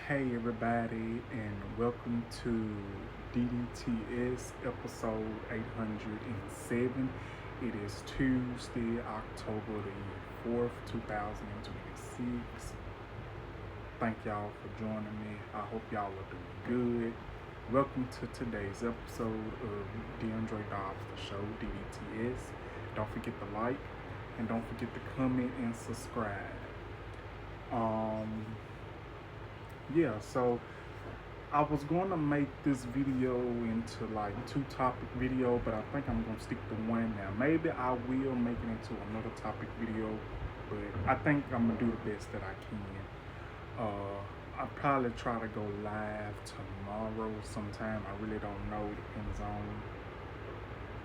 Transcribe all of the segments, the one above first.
Hey everybody, and welcome to DDTS episode 807. It is Tuesday, October the 4th, 2026. Thank y'all for joining me. I hope y'all are doing good. Welcome to today's episode of DeAndre Dobbs, the show, DDTS. Don't forget to like and don't forget to comment and subscribe. Um, so I was going to make this video into like two topic video, but I think I'm going to stick to one now. Maybe I will make it into another topic video, but I think I'm going to do the best that I can. I'll probably try to go live tomorrow sometime. I really don't know. It depends on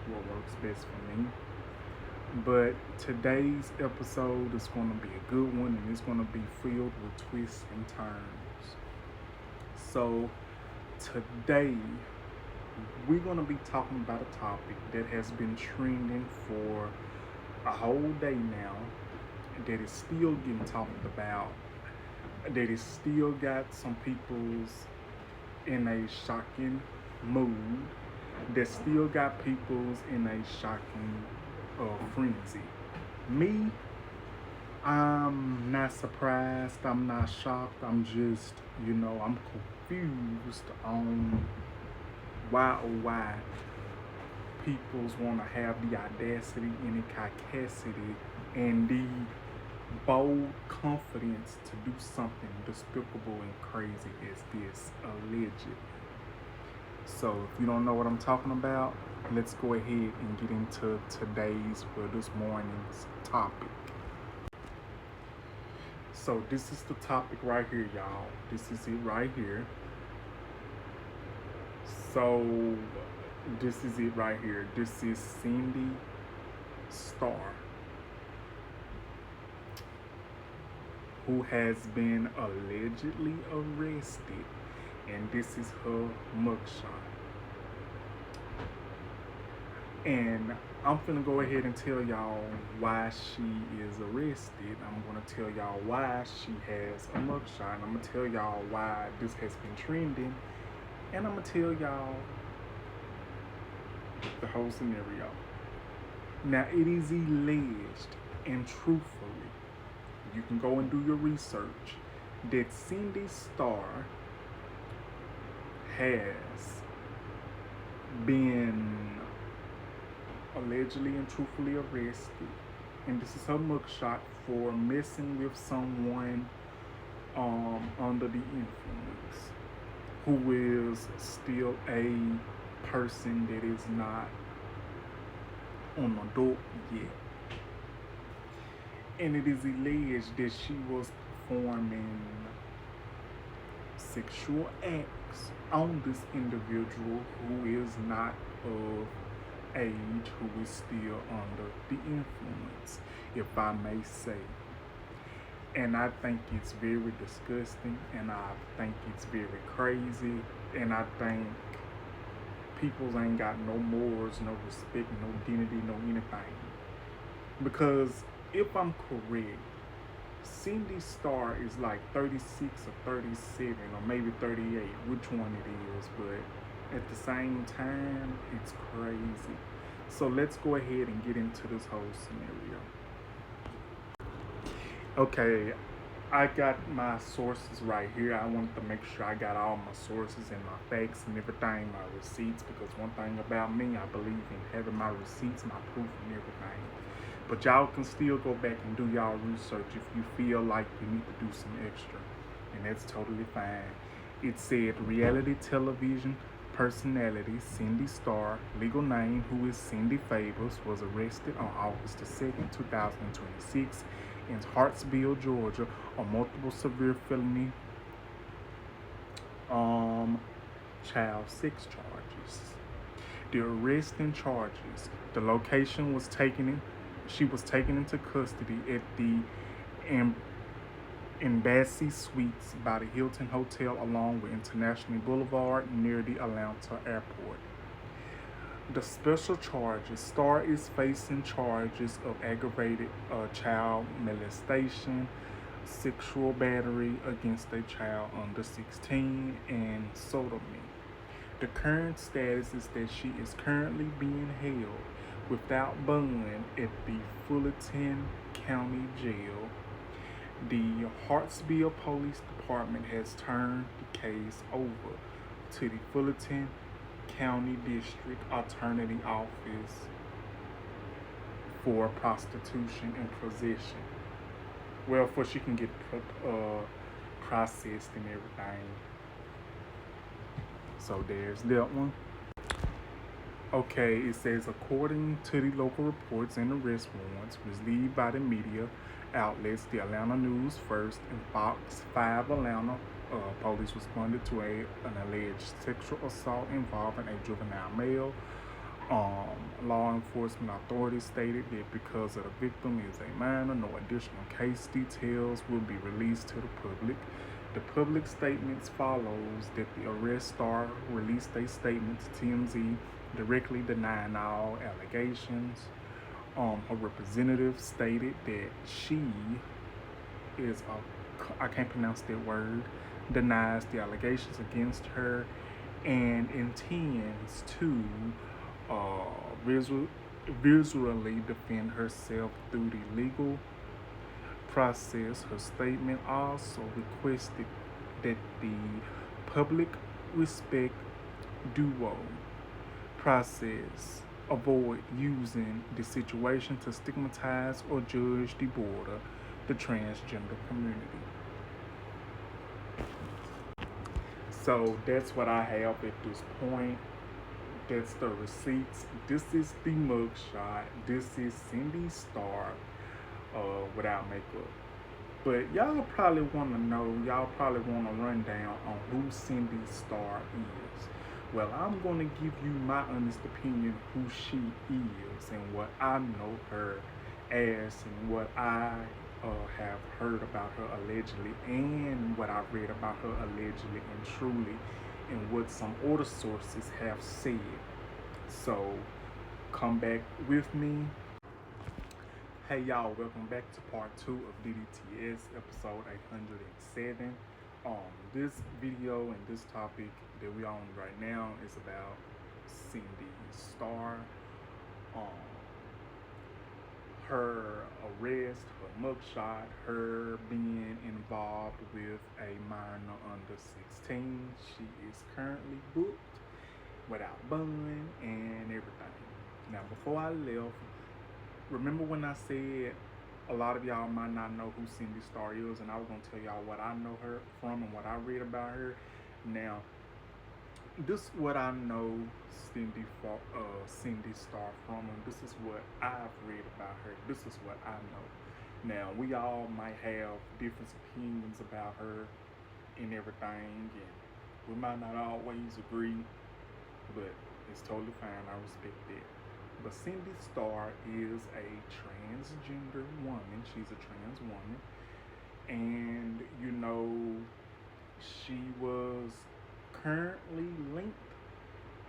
what works best for me. But today's episode is going to be a good one, and it's going to be filled with twists and turns. So today we're going to be talking about a topic that has been trending for a whole day now, that is still getting talked about, that is still got some people's in a shocking mood, that still got people's in a shocking frenzy. Me, I'm not surprised, I'm not shocked, I'm just, I'm confused on why people's want to have the audacity and the caucasity and the bold confidence to do something despicable and crazy as this, allegedly. So if you don't know what I'm talking about, let's go ahead and get into this morning's topic. So this is the topic right here, y'all. This is it right here. So this is it right here. This is Sidney Starr, who has been allegedly arrested, and this is her mugshot. And I'm finna go ahead and tell y'all why she is arrested. I'm gonna tell y'all why she has a mugshot. I'm gonna tell y'all why this has been trending. And I'm gonna tell y'all the whole scenario. Now, it is alleged, and truthfully, you can go and do your research, that Sidney Starr has been allegedly and truthfully arrested, and this is her mugshot, for messing with someone under the influence, who is still a person that is not on adult yet. And it is alleged that she was performing sexual acts on this individual who is not of age, who is still under the influence, if I may say. And I think it's very disgusting, and I think it's very crazy, and I think people ain't got no morals, no respect, no dignity, no anything. Because if I'm correct, Sidney Starr is like 36 or 37 or maybe 38, which one it is, but at the same time, it's crazy. So let's go ahead and get into this whole scenario. Okay, I got my sources right here. I wanted to make sure I got all my sources and my facts and everything, my receipts, because one thing about me, I believe in having my receipts, my proof, and everything. But y'all can still go back and do y'all research if you feel like you need to do some extra, and that's totally fine. It said reality television personality Sidney Starr, legal name who is Cindy Favors, was arrested on August the 2nd, 2026 in Hartsville, Georgia on multiple severe felony child sex charges. The arrest and charges, the location was she was taken into custody at the Embassy Suites by the Hilton Hotel along with International Boulevard near the Atlanta airport. The special charges, Starr is facing charges of aggravated child molestation, sexual battery against a child under 16, and sodomy. The current status is that she is currently being held without bond at the Fulton County Jail. The Hartsville Police Department has turned the case over to the Fulton County District Attorney Office for prostitution and possession. Well, for she can get processed and everything. So there's that one. Okay, it says according to the local reports and arrest warrants received by the media outlets, the Atlanta News First and Fox 5 Atlanta, police responded to an alleged sexual assault involving a juvenile male. Law enforcement authorities stated that because of the victim is a minor, no additional case details will be released to the public. The public statements follows that the arrest star released a statement to TMZ directly denying all allegations. Her representative stated that she is I can't pronounce that word, denies the allegations against her and intends to visually defend herself through the legal process. Her statement also requested that the public respect duo process avoid using the situation to stigmatize or judge the transgender community. So that's what I have at this point. That's the receipts. This is the mugshot. This is Sidney Starr without makeup. But y'all probably want to know, y'all probably want to run down on who Sidney Starr is. Well, I'm going to give you my honest opinion who she is and what I know her as and what I have heard about her allegedly and what I've read about her allegedly and truly and what some other sources have said. So come back with me. Hey y'all, welcome back to part 2 of DDTS episode 807. This video and this topic that we're on right now is about Sidney Starr, her arrest, her mugshot, her being involved with a minor under 16. She is currently booked without bond and everything. Now, before I left, remember when I said a lot of y'all might not know who Sidney Starr is, and I was going to tell y'all what I know her from and what I read about her. Now, this is what I know Sidney Starr from, and this is what I've read about her. This is what I know. Now, we all might have different opinions about her and everything, and we might not always agree, but it's totally fine. I respect that. But Sidney Starr is a transgender woman. She's a trans woman. And, you know, she was currently linked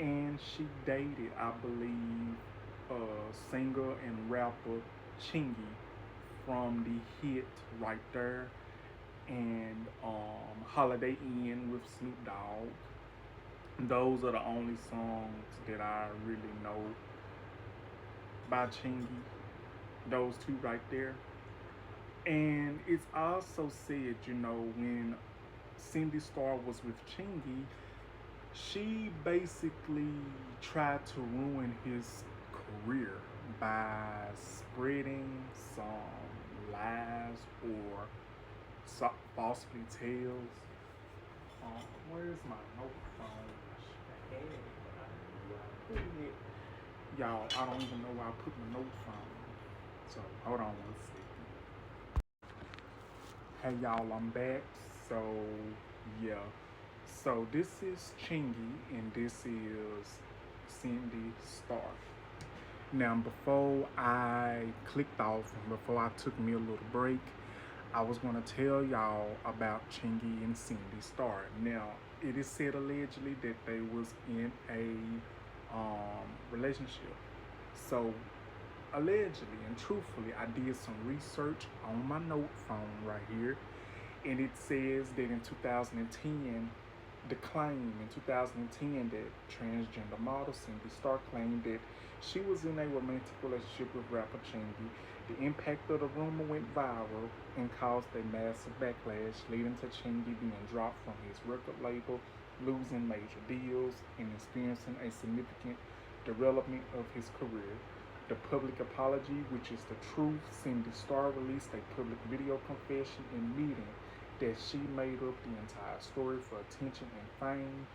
and she dated, I believe, singer and rapper Chingy from the hit Right There and Holiday Inn with Snoop Dogg. Those are the only songs that I really know by Chingy, those two right there. And it's also said, you know, when Sidney Starr was with Chingy, she basically tried to ruin his career by spreading some lies or falsely tales. Where's my notebook? Y'all, I don't even know where I put my notes from. So, hold on one second. Hey, y'all, I'm back. So, yeah. So, this is Chingy, and this is Sidney Starr. Now, before I clicked off, and before I took me a little break, I was going to tell y'all about Chingy and Sidney Starr. Now, it is said allegedly that they was in a relationship. So allegedly and truthfully, I did some research on my note phone right here, and it says that in 2010, the claim in 2010 that transgender model Cindy Starr claimed that she was in a romantic relationship with rapper Chingy. The impact of the rumor went viral and caused a massive backlash, leading to Chingy being dropped from his record label, losing major deals, and experiencing a significant derailment of his career. The public apology, which is the truth, Cindy Starr released a public video confession in meeting that she made up the entire story for attention and fame.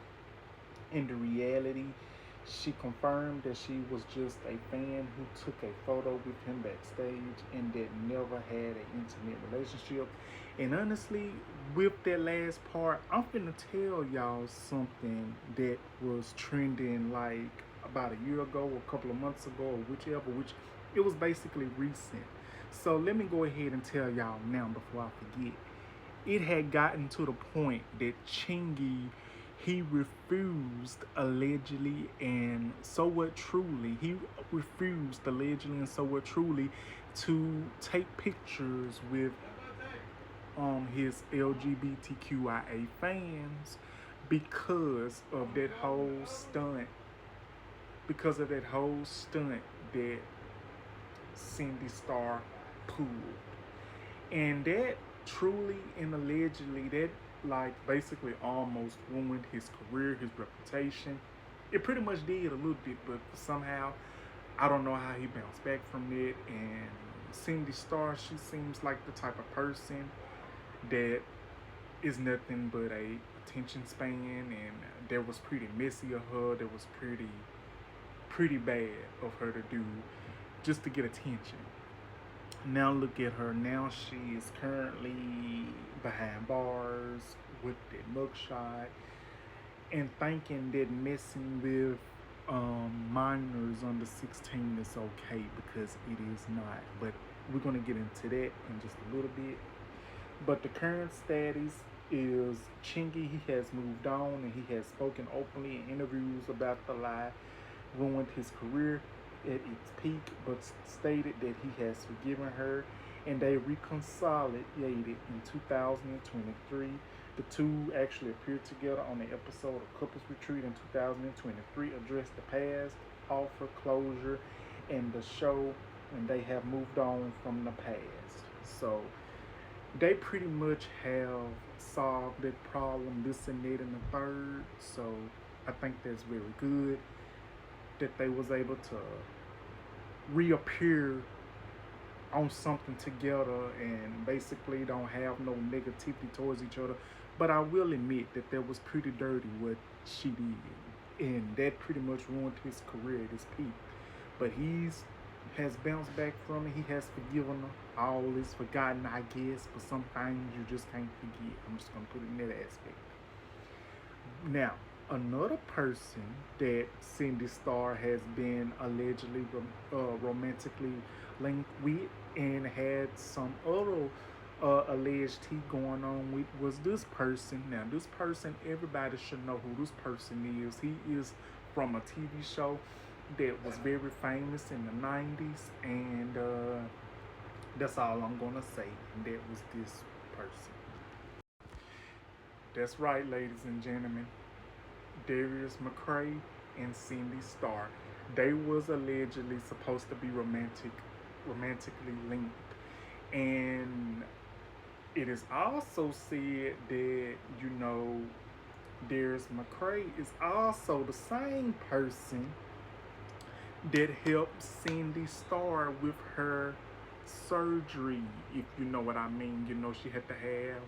In the reality, she confirmed that she was just a fan who took a photo with him backstage and that never had an intimate relationship. And honestly, with that last part, I'm finna tell y'all something that was trending like about a year ago or a couple of months ago or whichever, which it was basically recent. So let me go ahead and tell y'all now before I forget. It had gotten to the point that Chingy, he refused allegedly and somewhat truly, to take pictures with his LGBTQIA fans because of that whole stunt. That Cindy Starr pulled. And that truly and allegedly, that like basically almost ruined his career, his reputation. It pretty much did a little bit, but somehow I don't know how he bounced back from it. And Cindy Starr, she seems like the type of person that is nothing but a attention span, and that was pretty messy of her. That was pretty bad of her to do just to get attention. Now look at her. Now she is currently behind bars with that mugshot and thinking that messing with minors under 16 is okay, because it is not. But we're going to get into that in just a little bit. But the current status is Chingy, he has moved on and he has spoken openly in interviews about the lie ruined his career at its peak, but stated that he has forgiven her and they reconciled in 2023. The two actually appeared together on the episode of Couples Retreat in 2023, addressed the past, offer closure, and the show, and they have moved on from the past. So they pretty much have solved that problem, this and that and the third. So I think that's very good that they was able to reappear on something together and basically don't have no negativity towards each other. But I will admit that was pretty dirty what she did, and that pretty much ruined his career at his peak. But has bounced back from it. He has forgiven her. All is forgotten, I guess, but some things you just can't forget. I'm just gonna put it in that aspect. Now, another person that Cindy Starr has been allegedly romantically linked with and had some other alleged tea going on with was this person. Now, this person, everybody should know who this person is. He is from a TV show that was very famous in the 90s, and that's all I'm gonna say. And that was this person. That's right, ladies and gentlemen. Darius McCray and Cindy Starr. They was allegedly supposed to be romantically linked. And it is also said that, Darius McCray is also the same person that helped Cindy Starr with her surgery, if you know what I mean. She had to have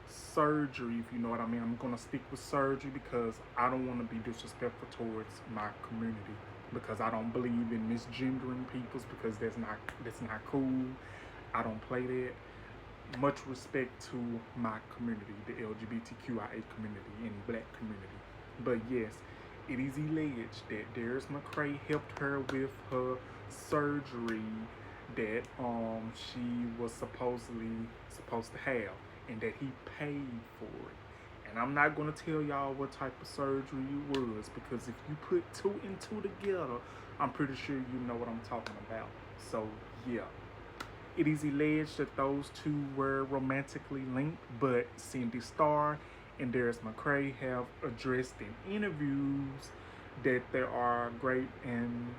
surgery, if you know what I mean. I'm gonna stick with surgery because I don't want to be disrespectful towards my community, because I don't believe in misgendering peoples, because that's not cool. I don't play that. Much respect to my community, the LGBTQIA community and black community. But yes, it is alleged that Darius McCray helped her with her surgery that she was supposed to have, and that he paid for it. And I'm not going to tell y'all what type of surgery it was, because if you put two and two together, I'm pretty sure you know what I'm talking about. So yeah, it is alleged that those two were romantically linked, but Sidney Starr and Darius McCray have addressed in interviews that they are great and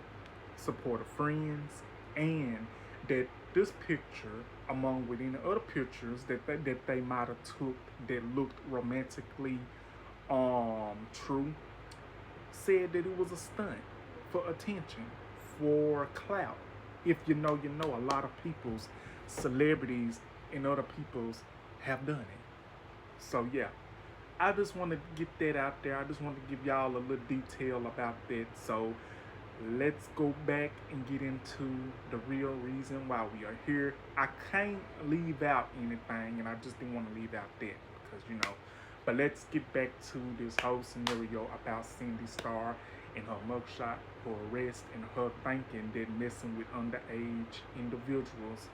supportive friends, and that this picture, among with any other pictures that they might have took that looked romantically true, said that it was a stunt for attention, for clout. If you know, you know. A lot of people's celebrities and other people's have done it. So yeah, I just want to get that out there. I just want to give y'all a little detail about that. So let's go back and get into the real reason why we are here. I can't leave out anything, and I just didn't want to leave out that because, you know. But let's get back to this whole scenario about Sidney Starr and her mugshot, her arrest, and her thinking that messing with underage individuals.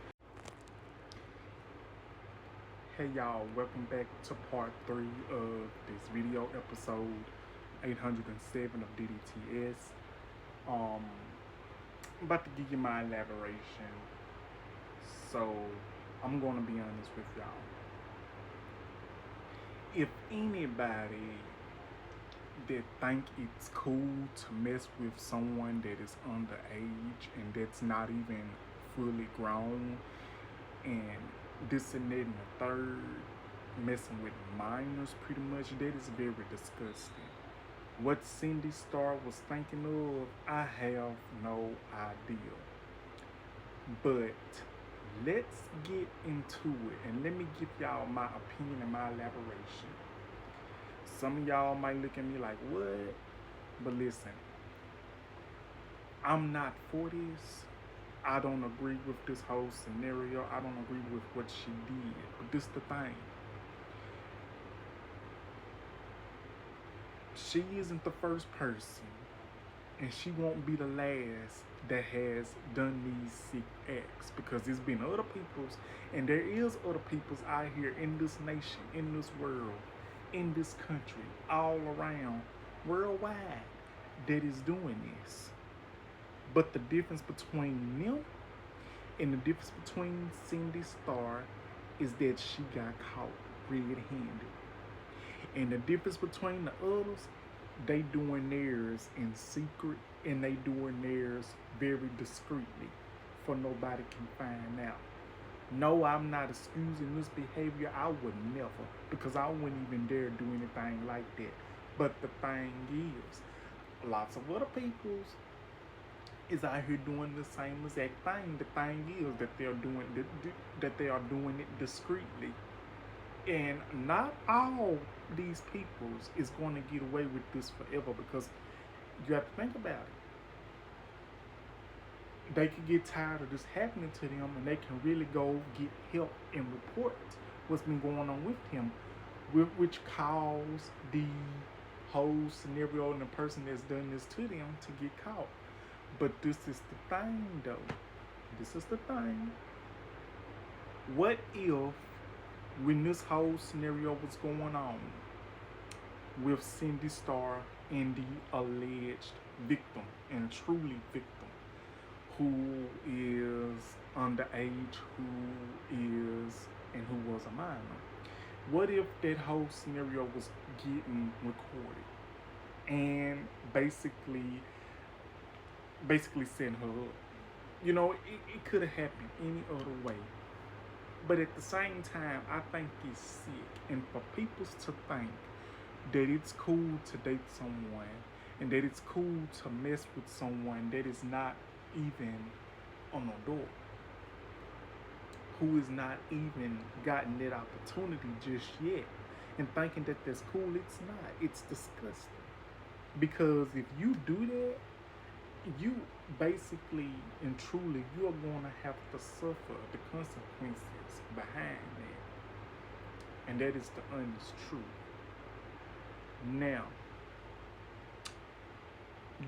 Hey y'all, welcome back to part 3 of this video, episode 807 of DDTS. I'm about to give you my elaboration. So I'm gonna be honest with y'all. If anybody that think it's cool to mess with someone that is underage and that's not even fully grown, and this and that and the third, messing with minors pretty much, that is very disgusting. What Sidney Starr was thinking of, I have no idea. But let's get into it, and let me give y'all my opinion and my elaboration. Some of y'all might look at me like, what? But listen, I'm not for this. I don't agree with this whole scenario. I don't agree with what she did. But this the thing. She isn't the first person, and she won't be the last that has done these sick acts, because there's been other peoples, and there is other peoples out here in this nation, in this world, in this country, all around, worldwide, that is doing this. But the difference between them and the difference between Sidney Starr is that she got caught red-handed. And the difference between the others, they doing theirs in secret, and they doing theirs very discreetly, for nobody can find out. No, I'm not excusing this behavior. I would never, because I wouldn't even dare do anything like that. But the thing is, lots of other peoples is out here doing the same exact thing. The thing is that they are doing it discreetly. And not all these peoples is going to get away with this forever, because you have to think about it. They could get tired of this happening to them, and they can really go get help and report what's been going on with him, which caused the whole scenario and the person that's done this to them to get caught. But this is the thing, though. This is the thing. What if, when this whole scenario was going on with Sidney Starr and the alleged victim, and truly victim, who is underage, who is and who was a minor, what if that whole scenario was getting recorded and basically setting her up? You know, it could have happened any other way. But at the same time, I think it's sick. And for people to think that it's cool to date someone, and that it's cool to mess with someone that is not even on a door, who has not even gotten that opportunity just yet, and thinking that that's cool, it's not. It's disgusting. Because if you do that, you basically and truly, you are going to have to suffer the consequences behind that. And that is the honest truth. Now,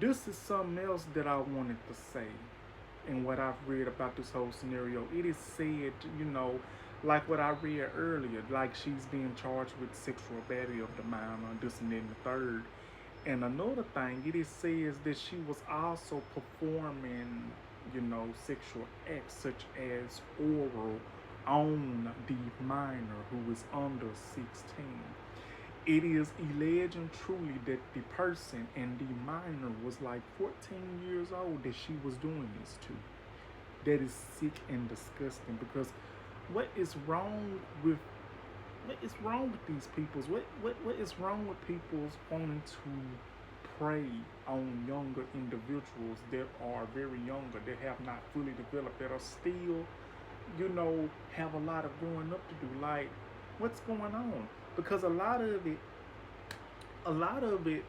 this is something else that I wanted to say, and what I've read about this whole scenario. It is said, you know, like what I read earlier, like she's being charged with sexual battery of the minor, this and that and the third. And another thing, it is says that she was also performing sexual acts such as oral on the minor who is under 16. It is alleged and truly that the person and the minor was like 14 years old that she was doing this to. That is sick and disgusting, because what is wrong with these peoples? What is wrong with people's wanting to prey on younger individuals that are very younger, that have not fully developed, that are still, have a lot of growing up to do? Like, what's going on? Because a lot of it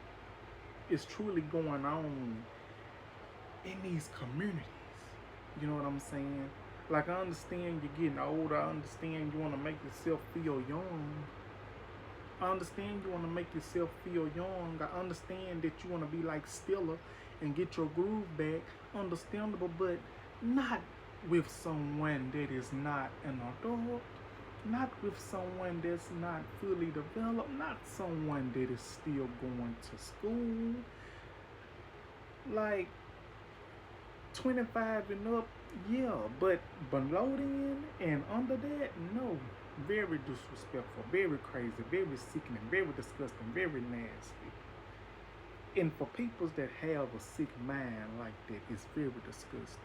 is truly going on in these communities. You know what I'm saying? Like, I understand you're getting older. I understand you want to make yourself feel young. I understand you want to make yourself feel young. I understand that you want to be like Stella and get your groove back. Understandable, but not with someone that is not an adult. Not with someone that's not fully developed. Not someone that is still going to school. Like, 25 and up, yeah, but below then and under that, no. Very disrespectful, very crazy, very sickening, very disgusting, very nasty. And for people that have a sick mind like that, it's very disgusting.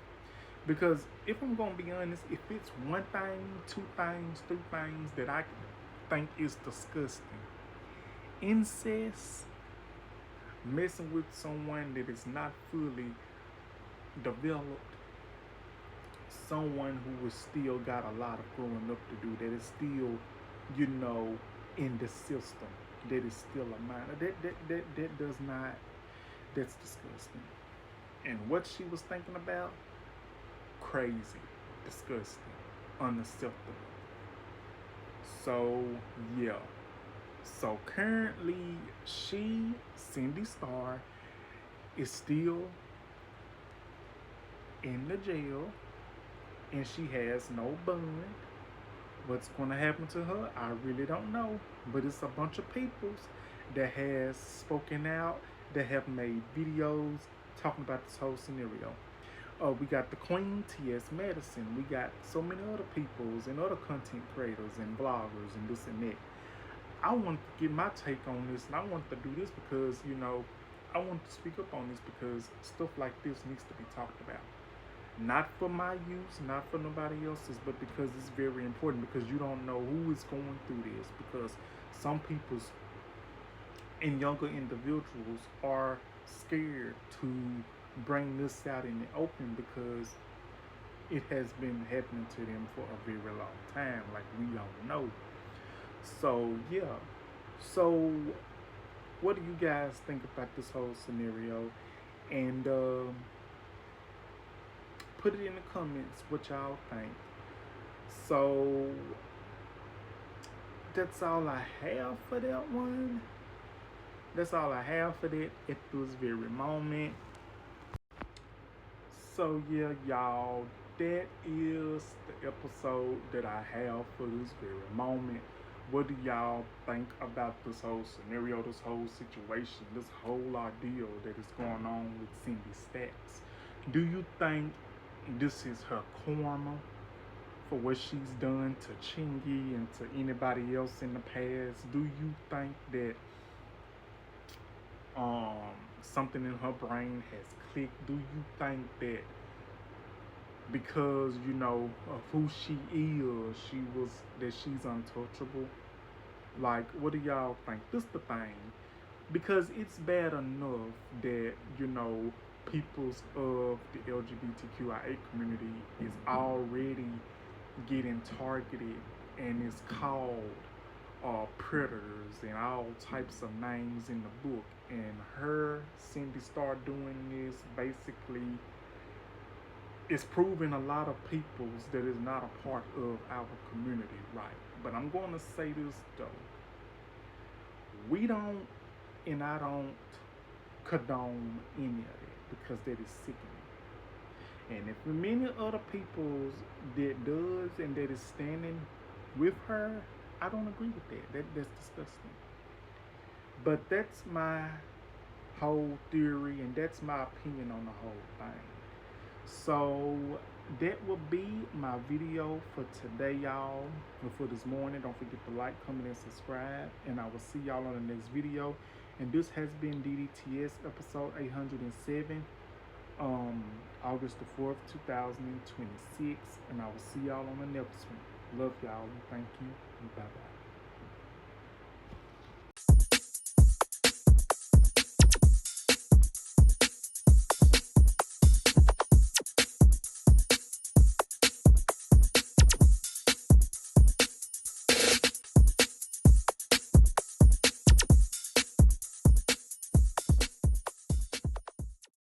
Because if I'm gonna be honest, if it's one thing, two things, three things that I think is disgusting: incest, messing with someone that is not fully developed, someone who has still got a lot of growing up to do, that is still, in the system, that is still a minor. That does not, that's disgusting. And what she was thinking about, crazy, disgusting, unacceptable. So yeah. So currently Sidney Starr, is still in the jail, and she has no bond. What's going to happen to her, I really don't know. But it's a bunch of peoples that has spoken out, that have made videos talking about this whole scenario. We got the Queen, T.S. Madison. We got so many other peoples and other content creators and bloggers and this and that. I want to get my take on this, and I want to do this because, I want to speak up on this because stuff like this needs to be talked about. Not for my use, not for nobody else's, but because it's very important, because you don't know who is going through this, because some people's and younger individuals are scared to bring this out in the open because it has been happening to them for a very long time, like we don't know. So yeah. So what do you guys think about this whole scenario? And put it in the comments what y'all think. So that's all I have for that one. That's all I have for that at this very moment. So yeah, y'all, that is the episode that I have for this very moment. What do y'all think about this whole scenario, this whole situation, this whole ordeal that is going on with Cindy Stacks? Do you think this is her karma for what she's done to Chingy and to anybody else in the past? Do you think that something in her brain has clicked? Do you think that because of who she is, she's untouchable? Like, what do y'all think? This the thing, because it's bad enough that peoples of the LGBTQIA community is already getting targeted and is called predators and all types of names in the book. And her, Sidney Starr, doing this basically is proving a lot of peoples that is not a part of our community right. But I'm going to say this though. We don't, and I don't condone any of that, because that is sickening. And if many other peoples that does and that is standing with her, I don't agree with that. That's disgusting. But that's my whole theory, and that's my opinion on the whole thing. So that will be my video for today, y'all, or for this morning. Don't forget to like, comment, and subscribe, and I will see y'all on the next video. And this has been DDTS episode 807, August the 4th, 2026, and I will see y'all on the next one. Love y'all, and thank you, and bye-bye.